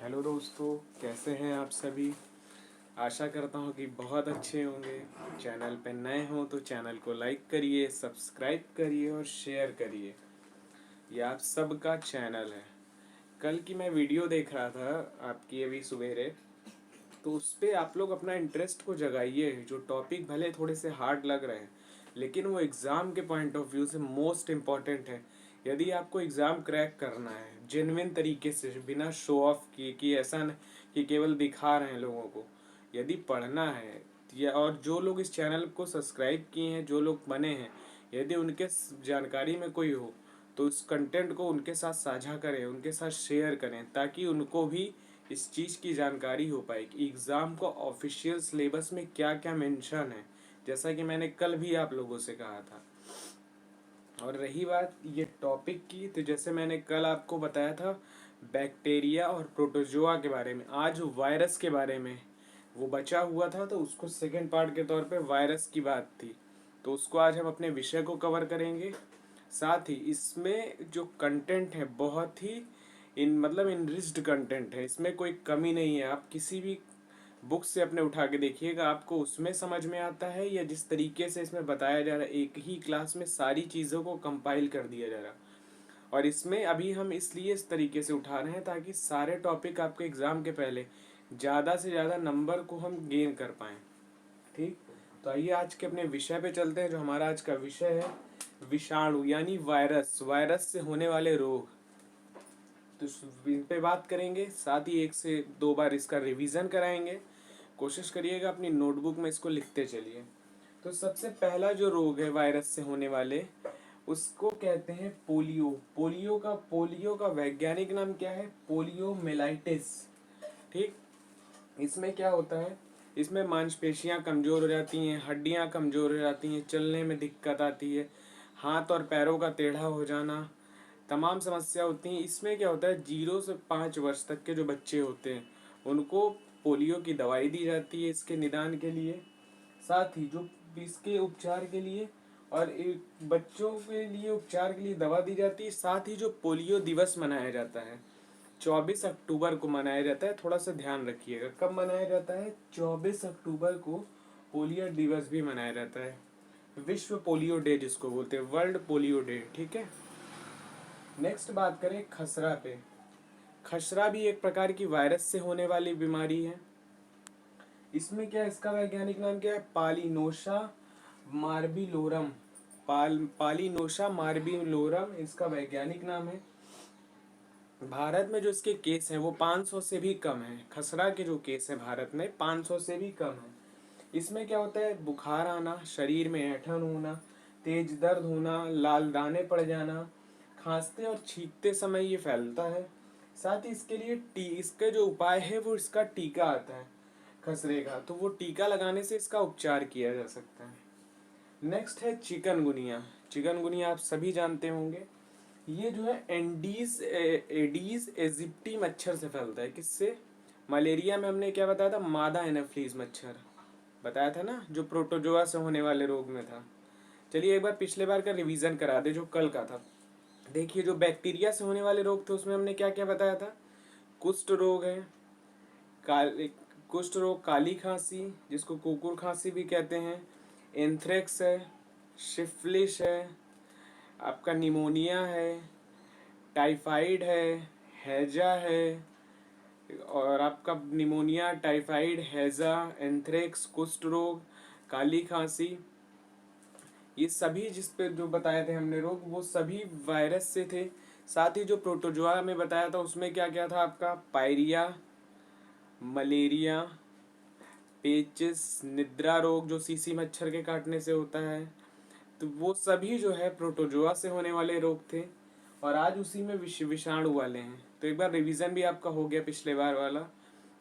Hello दोस्तों, कैसे हैं आप सभी। आशा करता हूँ कि बहुत अच्छे होंगे। चैनल पे नए हो तो चैनल को लाइक करिए, सब्सक्राइब करिए और शेयर करिए। ये आप सबका चैनल है। कल की मैं वीडियो देख रहा था आपकी अभी सवेरे, तो उस पे आप लोग अपना इंटरेस्ट को जगाइए। जो टॉपिक भले थोड़े से हार्ड लग रहे हैं, लेकिन वो एग्ज़ाम के पॉइंट ऑफ व्यू से मोस्ट इम्पॉर्टेंट है। यदि आपको एग्ज़ाम क्रैक करना है जेन्युइन तरीके से, बिना शो ऑफ किए कि ऐसा न कि केवल दिखा रहे हैं लोगों को, यदि पढ़ना है या और जो लोग इस चैनल को सब्सक्राइब किए हैं, जो लोग बने हैं, यदि उनके जानकारी में कोई हो तो उस कंटेंट को उनके साथ साझा करें, उनके साथ शेयर करें, ताकि उनको भी इस चीज़ की जानकारी हो पाए कि एग्ज़ाम को ऑफिशियल सिलेबस में क्या क्या मेंशन है, जैसा कि मैंने कल भी आप लोगों से कहा था। और रही बात ये टॉपिक की, तो जैसे मैंने कल आपको बताया था बैक्टीरिया और प्रोटोजोआ के बारे में, आज वायरस के बारे में वो बचा हुआ था, तो उसको सेकेंड पार्ट के तौर पे वायरस की बात थी, तो उसको आज हम अपने विषय को कवर करेंगे। साथ ही इसमें जो कंटेंट है बहुत ही इनरिच्ड कंटेंट है, इसमें कोई कमी नहीं है। आप किसी भी बुक से अपने उठा के देखिएगा, आपको उसमें समझ में आता है या जिस तरीके से इसमें बताया जा रहा है, एक ही क्लास में सारी चीज़ों को कंपाइल कर दिया जा रहा है। और इसमें अभी हम इसलिए इस तरीके से उठा रहे हैं ताकि सारे टॉपिक आपके एग्ज़ाम के पहले ज़्यादा से ज़्यादा नंबर को हम गेन कर पाएँ। ठीक, तो आइए आज के अपने विषय पे चलते हैं। जो हमारा आज का विषय है विषाणु यानी वायरस, वायरस से होने वाले रोग, तो इन पे बात करेंगे। साथ ही एक से दो बार इसका रिवीजन कराएंगे। कोशिश करिएगा अपनी नोटबुक में इसको लिखते चलिए। तो सबसे पहला जो रोग है वायरस से होने वाले, उसको कहते हैं पोलियो। पोलियो का वैज्ञानिक नाम क्या है? पोलियोमेलाइटिस। ठीक, इसमें क्या होता है, इसमें मांसपेशियां कमजोर हो जाती हैं, हड्डियां कमजोर हो जाती हैं, चलने में दिक्कत आती है, हाथ और पैरों का टेढ़ा हो जाना, तमाम समस्या होती हैं। इसमें क्या होता है, 0 से 5 वर्ष तक के जो बच्चे होते हैं उनको पोलियो की दवाई दी जाती है इसके निदान के लिए। साथ ही जो इसके उपचार के लिए और एक बच्चों के लिए उपचार के लिए दवा दी जाती है। साथ ही जो पोलियो दिवस मनाया जाता है 24 अक्टूबर को मनाया जाता है। थोड़ा सा ध्यान रखिएगा कब मनाया जाता है, 24 अक्टूबर को पोलियो दिवस भी मनाया जाता है। विश्व पोलियो डे जिसको बोलते हैं, वर्ल्ड पोलियो डे। ठीक है, नेक्स्ट बात करें खसरा पे। खसरा भी एक प्रकार की वायरस से होने वाली बीमारी है। इसमें क्या, इसका वैज्ञानिक नाम क्या है? पालिनोसा मार्बिलोरम। पालिनोसा मार्बिलोरम इसका वैज्ञानिक नाम है। भारत में जो इसके केस हैं वो 500 से भी कम है। खसरा के जो केस हैं भारत में 500 से भी कम है। इसमें क्या होता है, बुखार आना, शरीर में ऐंठन होना, तेज दर्द होना, लाल दाने पड़ जाना, खांसते और छींकते समय ये फैलता है। साथ ही इसके लिए इसके जो उपाय है वो इसका टीका आता है खसरे का, तो वो टीका लगाने से इसका उपचार किया जा सकता है। नेक्स्ट है चिकनगुनिया। चिकनगुनिया आप सभी जानते होंगे। ये जो है एडीज एजिप्टी मच्छर से फैलता है। किससे? मलेरिया में हमने क्या बताया था, मादा एनाफिलीज मच्छर बताया था ना, जो प्रोटोजोआ से होने वाले रोग में था। चलिए एक बार पिछले बार का रिवीजन करा दे जो कल का था। देखिए जो बैक्टीरिया से होने वाले रोग थे उसमें हमने क्या क्या बताया था। कुष्ठ रोग है, काल कुष्ठ रोग, काली खांसी जिसको कुकुर खांसी भी कहते हैं, एंथ्रेक्स है, सिफिलिस है, आपका निमोनिया है, टाइफाइड है, हैजा है, और आपका निमोनिया, टाइफाइड, हैजा, एंथ्रेक्स, कुष्ठ रोग, काली खांसी, ये सभी जिस पे जो बताए थे हमने रोग वो सभी वायरस से थे। साथ ही जो प्रोटोजोआ में बताया था उसमें क्या क्या था आपका, पायरिया, मलेरिया, पेचिस, निद्रा रोग जो सीसी मच्छर के काटने से होता है, तो वो सभी जो है प्रोटोजोआ से होने वाले रोग थे। और आज उसी में विषाणु वाले हैं। तो एक बार रिवीजन भी आपका हो गया पिछले बार वाला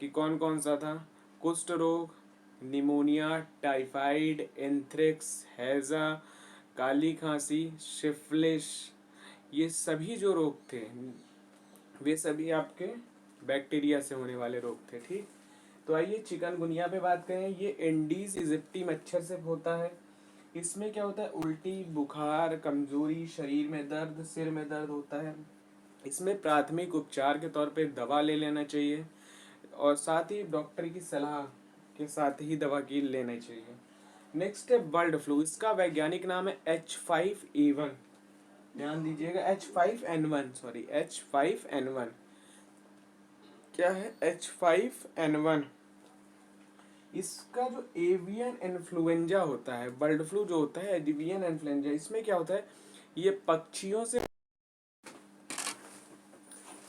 कि कौन कौन सा था। कुष्ठ रोग, निमोनिया, टाइफाइड, एंथ्रेक्स, हैजा, काली खांसी, सिफिलिस, ये सभी जो रोग थे वे सभी आपके बैक्टीरिया से होने वाले रोग थे। ठीक, तो आइए चिकनगुनिया पे बात करें। ये एंडीज इजिप्टी मच्छर से होता है। इसमें क्या होता है, उल्टी, बुखार, कमजोरी, शरीर में दर्द, सिर में दर्द होता है। इसमें प्राथमिक उपचार के तौर पे दवा ले लेना चाहिए और साथ ही डॉक्टर की सलाह के साथ ही दवा की लेनी चाहिए। नेक्स्ट है बर्ड फ्लू। इसका वैज्ञानिक नाम है H5N1। ध्यान दीजिएगा, H5N1, सॉरी H5N1 क्या है, H5N1। इसका जो एवियन इन्फ्लुएंजा होता है, बर्ड फ्लू जो होता है एवियन इन्फ्लुएंजा, इसमें क्या होता है, ये पक्षियों से।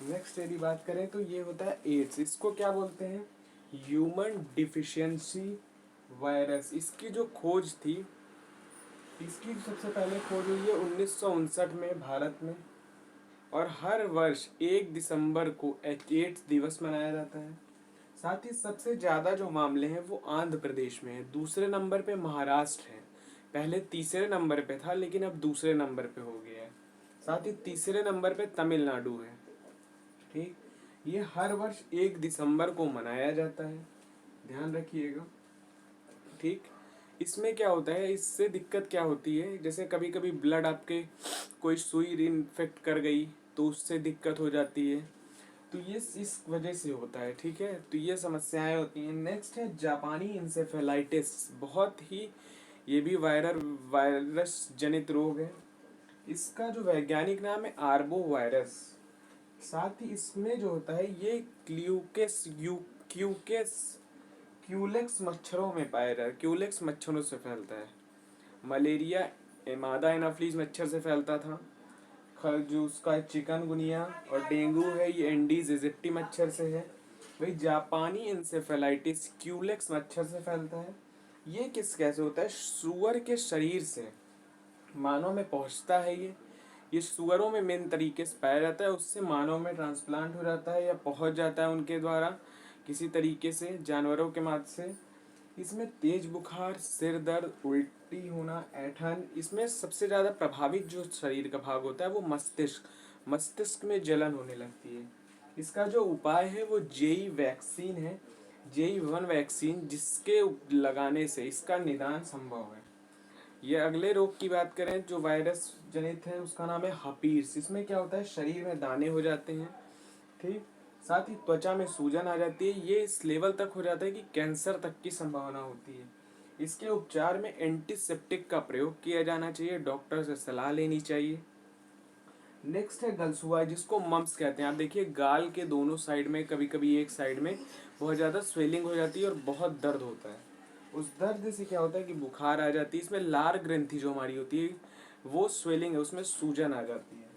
नेक्स्ट यदि बात करें तो ये होता है एड्स। इसको क्या बोलते हैं, ह्यूमन डिफिशियंसी वायरस। इसकी जो खोज थी, इसकी सबसे पहले खोज हुई है 1959 में भारत में, और हर वर्ष 1 दिसंबर को एड्स दिवस मनाया जाता है। साथ ही सबसे ज़्यादा जो मामले हैं वो आंध्र प्रदेश में है, दूसरे नंबर पे महाराष्ट्र है, पहले तीसरे नंबर पे था लेकिन अब दूसरे नंबर पे हो गया है। साथ ही तीसरे नंबर पे तमिलनाडु है। ठीक, ये हर वर्ष 1 दिसंबर को मनाया जाता है, ध्यान रखिएगा। ठीक, इसमें क्या होता है, इससे दिक्कत क्या होती है, जैसे कभी कभी ब्लड आपके कोई सुई इन्फेक्ट कर गई तो उससे दिक्कत हो जाती है, तो ये इस वजह से होता है। ठीक है, तो ये समस्याएं होती हैं। नेक्स्ट है जापानी इंसेफेलाइटिस। बहुत ही, ये भी वायरस जनित रोग है। इसका जो वैज्ञानिक नाम है आर्बो वायरस। साथ ही इसमें जो होता है ये क्यूकेस क्यूलेक्स मच्छरों में पाया जाता है, क्यूलेक्स मच्छरों से फैलता है। मलेरिया मादा एनाफ्लीज मच्छर से फैलता था, जो उसका चिकनगुनिया और डेंगू है ये एंडीज इजिप्टी मच्छर से है। वही जापानी इंसेफेलाइटिस क्यूलेक्स मच्छर से फैलता है। ये कैसे होता है, सुअर के शरीर से मानव में पहुंचता है। ये सुअरों में मेन तरीके से पाया जाता है, उससे मानव में ट्रांसप्लांट हो जाता है या पहुंच जाता है उनके द्वारा किसी तरीके से जानवरों के माध्यम से। इसमें तेज बुखार, सिर दर्द, उल्टी होना, ऐंठन। इसमें सबसे ज़्यादा प्रभावित जो शरीर का भाग होता है वो मस्तिष्क में जलन होने लगती है। इसका जो उपाय है वो जेई वैक्सीन है, JE1 वैक्सीन, जिसके लगाने से इसका निदान संभव है। ये अगले रोग की बात करें जो वायरस जनित है, उसका नाम है हपीर्स। इसमें क्या होता है, शरीर में दाने हो जाते हैं। ठीक, साथ ही त्वचा में सूजन आ जाती है। ये इस लेवल तक हो जाता है कि कैंसर तक की संभावना होती है। इसके उपचार में एंटीसेप्टिक का प्रयोग किया जाना चाहिए, डॉक्टर से सलाह लेनी चाहिए। नेक्स्ट है गलसुआ, जिसको मम्स कहते हैं। आप देखिए गाल के दोनों साइड में, कभी कभी एक साइड में बहुत ज़्यादा स्वेलिंग हो जाती है और बहुत दर्द होता है। उस दर्द से क्या होता है कि बुखार आ जाती है। इसमें लार ग्रंथि जो हमारी होती है वो स्वेलिंग है, उसमें सूजन आ जाती है,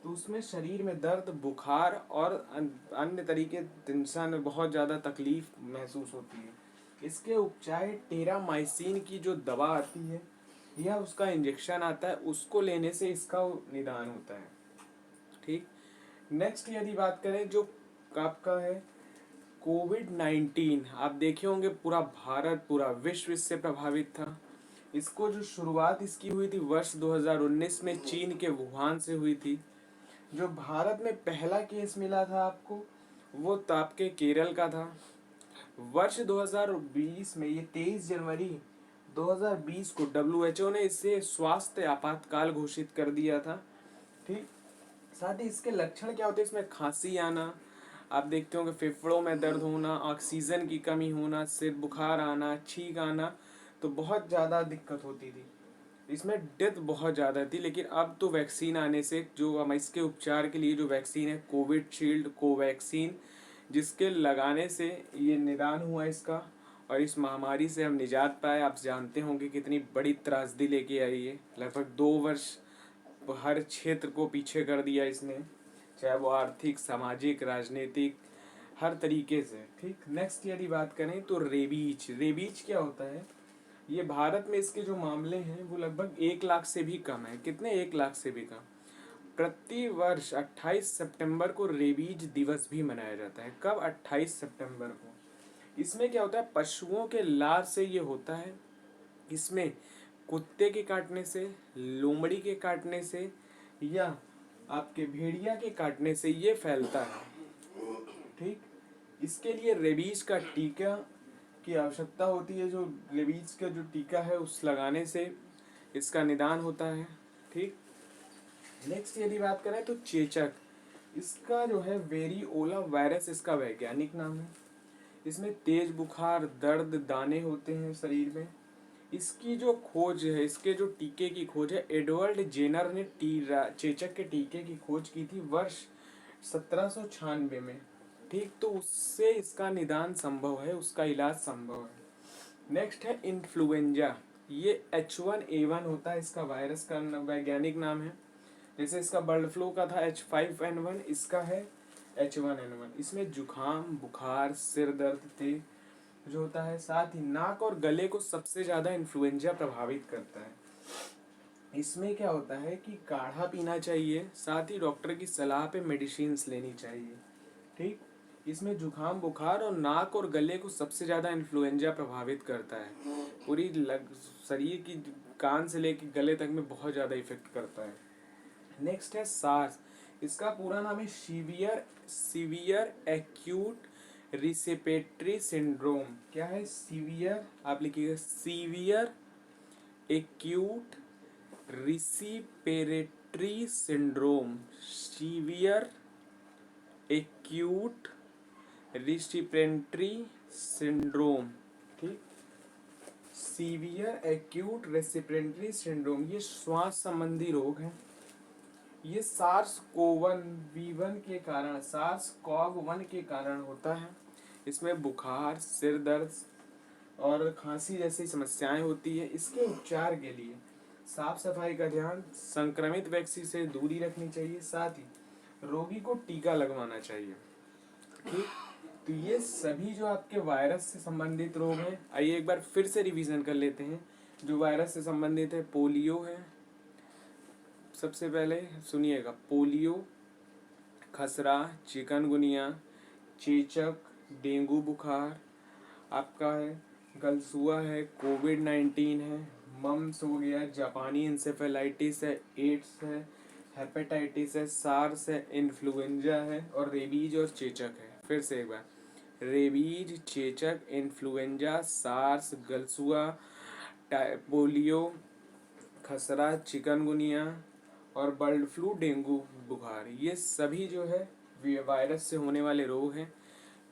तो उसमें शरीर में दर्द, बुखार और अन्य तरीके टेंशन, बहुत ज़्यादा तकलीफ महसूस होती है। इसके उपचार टेरामाइसिन की जो दवा आती है या उसका इंजेक्शन आता है, उसको लेने से इसका निदान होता है। ठीक, नेक्स्ट यदि बात करें जो आपका है कोविड-19, आप देखे होंगे पूरा भारत, पूरा विश्व इससे प्रभावित था। इसको जो शुरुआत इसकी हुई थी वर्ष 2019 में चीन के वुहान से हुई थी। जो भारत में पहला केस मिला था आपको, वो तो आपके केरल का था। वर्ष 2020 में, ये 23 जनवरी 2020 को WHO ने इसे स्वास्थ्य आपातकाल घोषित कर दिया था। ठीक, साथ ही इसके लक्षण क्या होते हैं, इसमें खांसी आना, आप देखते होंगे फेफड़ों में दर्द होना, ऑक्सीजन की कमी होना, सिर बुखार आना, छींक आना, तो बहुत ज़्यादा दिक्कत होती थी। इसमें डेथ बहुत ज़्यादा थी। लेकिन अब तो वैक्सीन आने से, जो हम इसके उपचार के लिए जो वैक्सीन है कोविशील्ड, कोवैक्सीन, जिसके लगाने से ये निदान हुआ इसका, और इस महामारी से हम निजात पाए। आप जानते होंगे कितनी बड़ी त्रासदी लेके आई है, लगभग 2 वर्ष हर क्षेत्र को पीछे कर दिया इसने, चाहे वो आर्थिक, सामाजिक, राजनीतिक, हर तरीके से। ठीक, नेक्स्ट यदि बात करें तो रेबीज क्या होता है, ये भारत में इसके जो मामले हैं वो लगभग 1 लाख से भी कम है। कितने, 1 लाख से भी कम। प्रति वर्ष 28 सितंबर को रेबीज दिवस भी मनाया जाता है। कब, 28 सितंबर को। इसमें क्या होता है, पशुओं के लार से ये होता है। इसमें कुत्ते के काटने से, लोमड़ी के काटने से या आपके भेड़िया के काटने से ये फैलता है। ठीक, इसके लिए रेबीज का टीका की आवश्यकता होती है। जो रेबीज का जो टीका है उस लगाने से इसका निदान होता है। ठीक, नेक्स्ट यदि बात करें तो चेचक, इसका जो है वेरिओला वायरस इसका वैज्ञानिक नाम है। इसमें तेज बुखार, दर्द, दाने होते हैं शरीर में। इसकी जो खोज है, इसके जो टीके की खोज है, एडवर्ड जेनर ने चेचक के टीके की खोज की थी वर्ष 1796 में। ठीक, तो उससे इसका निदान संभव है, उसका इलाज संभव है। नेक्स्ट है इन्फ्लुएंजा। ये H1N1 होता है, इसका वायरस का वैज्ञानिक नाम है। जैसे इसका बर्ड फ्लू का था H5N1, इसका है H1N1। इसमें जुखाम, बुखार, सिर दर्द तेज जो होता है, साथ ही नाक और गले को सबसे ज़्यादा इन्फ्लुएंजा प्रभावित करता है। इसमें क्या होता है कि काढ़ा पीना चाहिए, साथ ही डॉक्टर की सलाह पे मेडिसिन्स लेनी चाहिए। ठीक, इसमें जुखाम, बुखार और नाक और गले को सबसे ज़्यादा इन्फ्लुएंजा प्रभावित करता है। पूरी शरीर की, कान से लेकर गले तक में बहुत ज़्यादा इफेक्ट करता है। नेक्स्ट है सार्स। इसका पूरा नाम है सीवियर एक्यूट रिसेपेटरी सिंड्रोम। क्या है सीवियर? आप लिखिएगा severe acute respiratory syndrome. Severe acute respiratory syndrome. ठीक, सीवियर एक्यूट रेस्पिरेटरी सिंड्रोम ये श्वास संबंधी रोग है। ये SARS-CoV-1 के कारण होता है। इसमें बुखार, सिर दर्द और खांसी जैसी समस्याएं होती है। इसके उपचार के लिए साफ सफाई का ध्यान, संक्रमित व्यक्ति से दूरी रखनी चाहिए, साथ ही रोगी को टीका लगवाना चाहिए। ठीक, तो ये सभी जो आपके वायरस से संबंधित रोग हैं, आइए एक बार फिर से रिवीजन कर लेते हैं। जो वायरस से संबंधित है, पोलियो है। सबसे पहले सुनिएगा, पोलियो, खसरा, चिकनगुनिया, चेचक, डेंगू बुखार आपका है, गलसुआ है, कोविड-19 है, मम्स हो गया, जापानी इंसेफेलाइटिस है, एड्स है, हेपेटाइटिस है, सार्स है, इन्फ्लुएंजा है और रेबीज और चेचक है। फिर से एक बार, रेबीज, चेचक, इन्फ्लुएंजा, सार्स, गलसुआ, पोलियो, खसरा, चिकनगुनिया और बर्ड फ्लू, डेंगू बुखार, ये सभी जो है वायरस से होने वाले रोग हैं।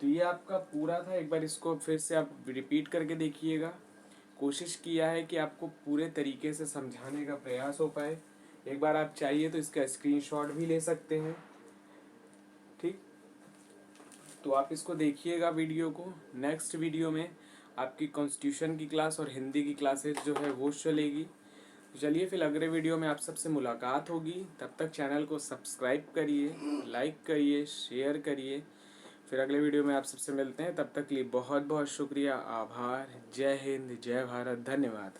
तो ये आपका पूरा था। एक बार इसको फिर से आप रिपीट करके देखिएगा। कोशिश किया है कि आपको पूरे तरीके से समझाने का प्रयास हो पाए। एक बार आप चाहिए तो इसका स्क्रीनशॉट भी ले सकते हैं। ठीक, तो आप इसको देखिएगा वीडियो को। नेक्स्ट वीडियो में आपकी कॉन्स्टिट्यूशन की क्लास और हिंदी की क्लासेस जो है वो चलेगी। तो चलिए फिर अगले वीडियो में आप सबसे मुलाकात होगी। तब तक चैनल को सब्सक्राइब करिए, लाइक करिए, शेयर करिए। फिर अगले वीडियो में आप सबसे मिलते हैं। तब तक के लिए बहुत बहुत शुक्रिया, आभार। जय हिंद, जय भारत, धन्यवाद।